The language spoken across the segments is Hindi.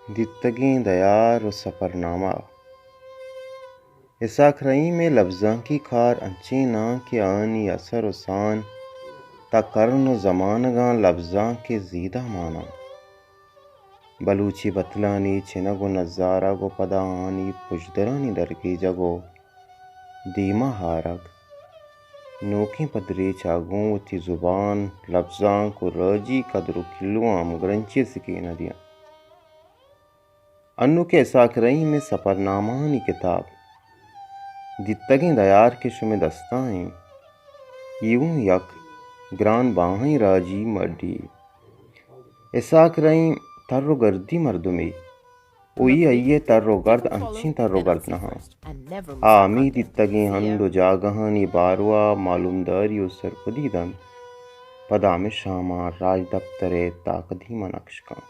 दित्तगें दयार व सफ़रनामा। इस आखरई में लफ्ज़ां की खार अंची ना के आनी असर व सान ता करन व ज़मानगां लफ्ज़ां के ज़ीदा माना। बलूची बतलानी चिनगो नज़ारा गो पदा आनी पुजदरानी दरगी जगो दीमा हारग नोकी पदरी चागों वती ज़ुबान लफ्ज़ां को राजी कदर किल्लुआम ग्रंची सिकी नदियाँ अन्नु के साकरई में सफ़रनामानी किताब दित्तगें दयार के शुमे दस्ताएं यूं यक ग्रान बाहीं राजी मड्डी इसाकरई तर्रो गर्दी मर्दुमी उई अये तर्रो गर्द अंची तर्रो गर्द नहा आमी दित्तगें हंदो जागहानी बारवा मालूमदारी व सरपदीदन पदामे शामा राज दफ्तरे ताकदीमा नक्शकां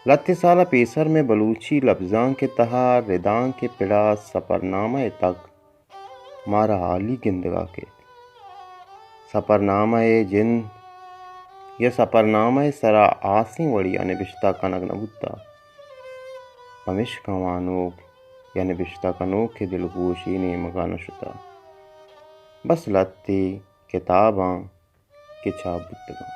लत्ते साला पेसर में बलूची लफ्ज़ां के तहा रिदां के पिड़ा सफ़रनामा तक मारा आली गिंदगा के सफ़रनामा जिंद या सफ़रनामा सरा आसी वड़ी अनबिश्ता कनक नबुत्ता पमिश कवानोक या नबिश्ता कनोक के दिलगोशी ने मगाना शुता बस लत्ते किताबां के छाप बुत्तगा।